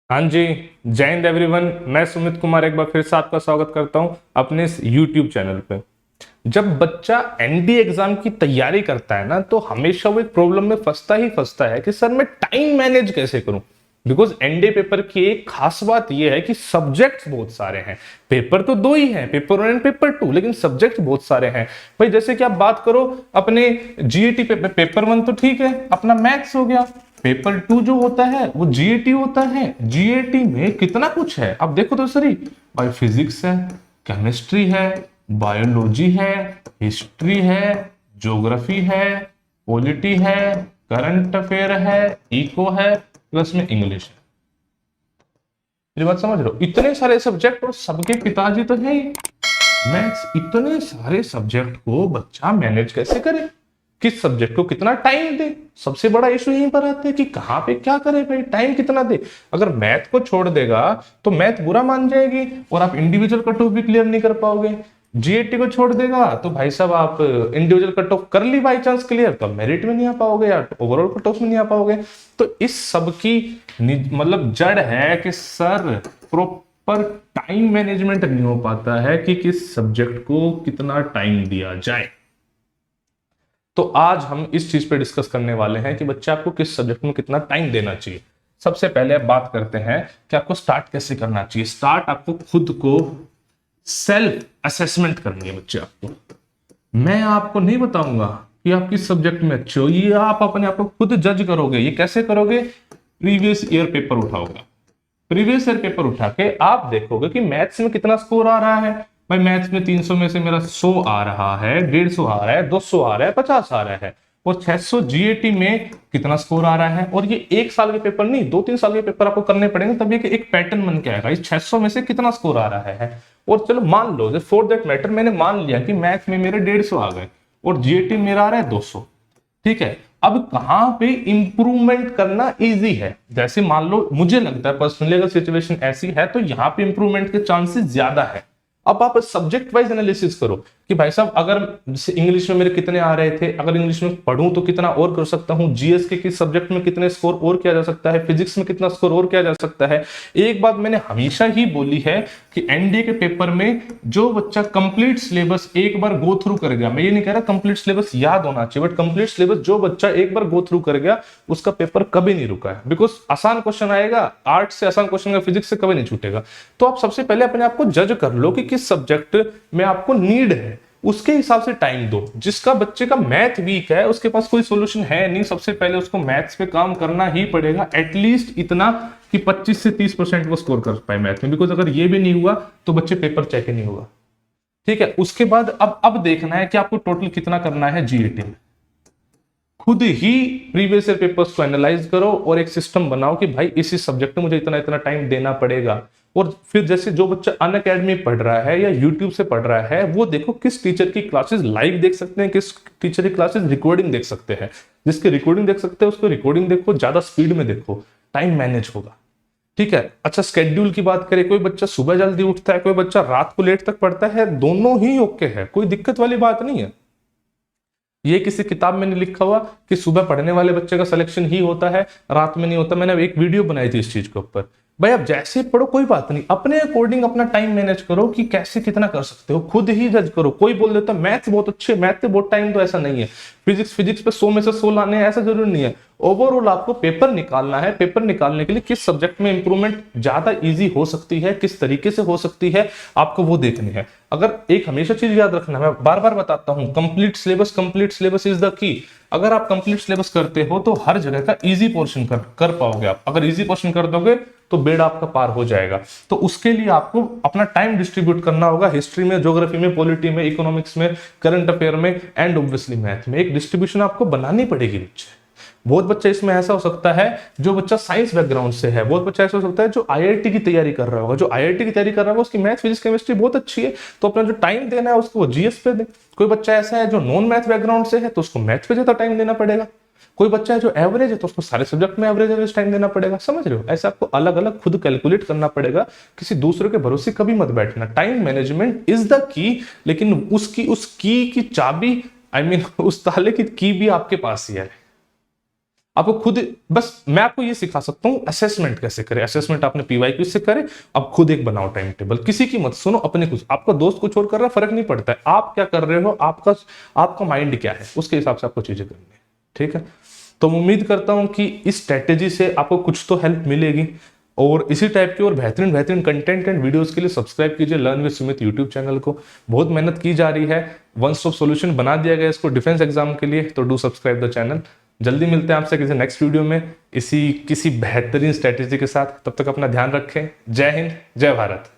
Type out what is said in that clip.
हाँ जी। जय हिंद एवरीवन। मैं सुमित कुमार एक बार फिर से आपका स्वागत करता हूं अपने इस YouTube चैनल पे। जब बच्चा एनडीए एग्जाम की तैयारी करता है ना, तो हमेशा वो एक प्रॉब्लम में फंसता है कि सर मैं टाइम मैनेज कैसे करूं। बिकॉज एनडीए पेपर की एक खास बात यह है कि सब्जेक्ट्स बहुत सारे हैं। पेपर तो दो ही हैं, पेपर 1 एंड पेपर 2, लेकिन सब्जेक्ट बहुत सारे हैं। भाई जैसे कि आप बात करो अपने जीईटी पेपर 1 तो ठीक है, अपना मैथ्स हो गया। पेपर 2 जो होता है वो जीएटी होता है। जीएटी में कितना कुछ है, अब देखो तो सही। भाई फिजिक्स है, केमिस्ट्री है, बायोलॉजी है, हिस्ट्री है, ज्योग्राफी है, पॉलिटी है, करंट अफेयर है, इको है, प्लस में इंग्लिश है। मेरी बात समझ रहे हो? इतने सारे सब्जेक्ट और सबके पिताजी तो है ही मैथ्स। इतने सारे सब्जेक्ट को बच्चा मैनेज कैसे करे, किस सब्जेक्ट को कितना टाइम दे। सबसे बड़ा इशू यहीं पर आता है कि कहां पे क्या करे भाई, टाइम कितना दे। अगर मैथ को छोड़ देगा तो मैथ बुरा मान जाएगी और आप इंडिविजुअल कट ऑफ भी क्लियर नहीं कर पाओगे। जीएटी को छोड़ देगा तो भाई साहब आप इंडिविजुअल कट ऑफ कर ली बाई चांस क्लियर, तो मेरिट में नहीं आ पाओगे या ओवरऑल कट ऑफ में नहीं आ पाओगे। तो इस सब की मतलब जड़ है कि सर प्रॉपर टाइम मैनेजमेंट नहीं हो पाता है कि किस सब्जेक्ट को कितना टाइम दिया जाए। तो आज हम इस चीज पे डिस्कस करने वाले हैं कि बच्चे आपको किस सब्जेक्ट में कितना टाइम देना चाहिए। सबसे पहले अब बात करते हैं कि आपको स्टार्ट कैसे करना चाहिए। स्टार्ट आपको खुद को सेल्फ असेसमेंट करनी है बच्चे आपको। मैं आपको नहीं बताऊंगा कि आप किस सब्जेक्ट में अच्छे हो, ये आप अपने आप को खुद जज करोगे। ये कैसे करोगे? प्रीवियस ईयर पेपर उठाओगे। प्रीवियस ईयर पेपर उठा के आप देखोगे कि मैथ्स में कितना स्कोर आ रहा है। भाई मैथ्स में 300 में से मेरा 100 आ रहा है, 150 आ रहा है, 200 आ रहा है, 50 आ रहा है, और 600 जीएटी में कितना स्कोर आ रहा है। और ये एक साल के पेपर नहीं, 2-3 साल के पेपर आपको करने पड़ेंगे, तब ये एक पैटर्न बन के आएगा इस 600 में से कितना स्कोर आ रहा है। और चलो मान लो फॉर दैट मैटर मैंने मान लिया कि मैथ्स में मेरे 150 आ गए और जीएटी मेरा आ रहा है 200। ठीक है, अब कहां पे इंप्रूवमेंट करना इजी है। जैसे मान लो मुझे लगता है पर्सनली अगर सिचुएशन ऐसी है तो यहां पे इंप्रूवमेंट के चांसेस ज्यादा है। अब आप सब्जेक्ट वाइज एनालिसिस करो कि भाई साहब अगर इंग्लिश में मेरे कितने आ रहे थे, अगर इंग्लिश में पढ़ूं तो कितना और कर सकता हूं, जीएस के किस सब्जेक्ट में कितने स्कोर और किया जा सकता है, फिजिक्स में कितना स्कोर और किया जा सकता है। एक बात मैंने हमेशा ही बोली है कि एनडीए के पेपर में जो बच्चा कंप्लीट सिलेबस एक बार गो थ्रू कर गया, मैं ये नहीं कह रहा कंप्लीट सिलेबस याद होना चाहिए, बट कंप्लीट सिलेबस जो बच्चा एक बार गो थ्रू कर गया उसका पेपर कभी नहीं रुका है। बिकॉज आसान क्वेश्चन आएगा, आर्ट से आसान क्वेश्चन का फिजिक्स से कभी नहीं छूटेगा। तो आप सबसे पहले अपने आप को जज कर लो कि किस सब्जेक्ट में आपको नीड है, उसके हिसाब से टाइम दो। जिसका बच्चे का मैथ वीक है, उसके पास कोई सॉल्यूशन है नहीं, सबसे पहले उसको मैथ्स पे काम करना ही पड़ेगा, एटलीस्ट इतना कि 25 से 30% वो स्कोर कर पाए मैथ में। बिकॉज अगर ये भी नहीं हुआ तो बच्चे पेपर चेक ही नहीं होगा। ठीक है, उसके बाद अब देखना है कि आपको टोटल कितना करना है जीएटी में। खुद ही प्रीवियस ईयर पेपर्स को एनालाइज करो और एक सिस्टम बनाओ कि भाई इसी सब्जेक्ट में मुझे इतना इतना टाइम देना पड़ेगा। और फिर जैसे जो बच्चा अनअकैडमी पढ़ रहा है या यूट्यूब से पढ़ रहा है, वो देखो किस टीचर की क्लासेस लाइव देख सकते हैं, किस टीचर की क्लासेस रिकॉर्डिंग देख सकते हैं। जिसकी रिकॉर्डिंग देख सकते हैं उसको रिकॉर्डिंग देखो, ज्यादा स्पीड में देखो, टाइम मैनेज होगा। ठीक है, अच्छा स्केड्यूल की बात करें, कोई बच्चा सुबह जल्दी उठता है, कोई बच्चा रात को लेट तक पढ़ता है, दोनों ही ओके है, कोई दिक्कत वाली बात नहीं है। ये किसी किताब में नहीं लिखा हुआ कि सुबह पढ़ने वाले बच्चे का सिलेक्शन ही होता है, रात में नहीं होता। मैंने एक वीडियो बनाई थी इस चीज के ऊपर। भाई आप जैसे पढ़ो कोई बात नहीं, अपने अकॉर्डिंग अपना टाइम मैनेज करो कि कैसे कितना कर सकते हो, खुद ही जज करो। कोई बोल देता मैथ्स बहुत अच्छे, मैथ पे बहुत टाइम, तो ऐसा नहीं है। फिजिक्स पे 100 में से 100 लाने हैं, ऐसा जरूरी नहीं है। ओवरऑल आपको पेपर निकालना है। पेपर निकालने के लिए किस सब्जेक्ट में इंप्रूवमेंट ज्यादा इजी हो सकती है, किस तरीके से हो सकती है, आपको वो देखनी है। अगर एक हमेशा चीज याद रखना, मैं बार बार बताता हूं, complete syllabus is the key. अगर आप कंप्लीट सिलेबस करते हो तो हर जगह का इजी पोर्शन कर पाओगे आप। अगर इजी पोर्शन कर दोगे तो बेड़ा आपका पार हो जाएगा। तो उसके लिए आपको अपना टाइम डिस्ट्रीब्यूट करना होगा, हिस्ट्री में, ज्योग्राफी में, पॉलिटी में, इकोनॉमिक्स में, करंट अफेयर में, एंड ऑब्वियसली मैथ में। एक डिस्ट्रीब्यूशन आपको बनानी पड़ेगी नीचे। बहुत बच्चा इसमें ऐसा हो सकता है जो बच्चा साइंस बैकग्राउंड से है, बहुत बच्चा ऐसा हो सकता है जो आईआईटी की तैयारी कर रहा होगा। जो आईआईटी की तैयारी कर रहा होगा उसकी मैथ, फिजिक्स, केमिस्ट्री बहुत अच्छी है, तो अपना जो टाइम देना है उसको वो जीएस पे दे। कोई बच्चा ऐसा है जो नॉन मैथ बैकग्राउंड से है तो उसको मैथ पे ज्यादा टाइम देना पड़ेगा। कोई बच्चा है जो एवरेज है तो उसको सारे सब्जेक्ट में एवरेज टाइम देना पड़ेगा। समझ रहे हो? ऐसा आपको अलग अलग खुद कैलकुलेट करना पड़ेगा। किसी दूसरे के भरोसे कभी मत बैठना। Time management is the key, लेकिन उस की चाबी, उस ताले की भी आपके पास ही है। आपको खुद, बस मैं आपको ये सिखा सकता हूँ असेसमेंट कैसे करें। असेसमेंट आपने पीवाईक्यू से करे, अब खुद एक बनाओ टाइम टेबल, किसी की मत सुनो, अपने कुछ, आपका दोस्त कुछ और कर रहा है फर्क नहीं पड़ता है, आप क्या कर रहे हो, आपका माइंड क्या है, उसके हिसाब से आपको चीजें करनी है। ठीक है, तो मैं उम्मीद करता हूं कि इस स्ट्रेटेजी से आपको कुछ तो हेल्प मिलेगी। और इसी टाइप के और बेहतरीन बेहतरीन कंटेंट एंड वीडियोस के लिए सब्सक्राइब कीजिए learn with Sumit YouTube channel को। बहुत मेहनत की जा रही है, वन स्टॉप सॉल्यूशन बना दिया गया इसको डिफेंस एग्जाम के लिए, तो डू सब्सक्राइब द चैनल। जल्दी मिलते हैं आपसे किसी नेक्स्ट वीडियो में इसी किसी बेहतरीन स्ट्रेटेजी के साथ। तब तक अपना ध्यान रखें। जय हिंद, जय भारत।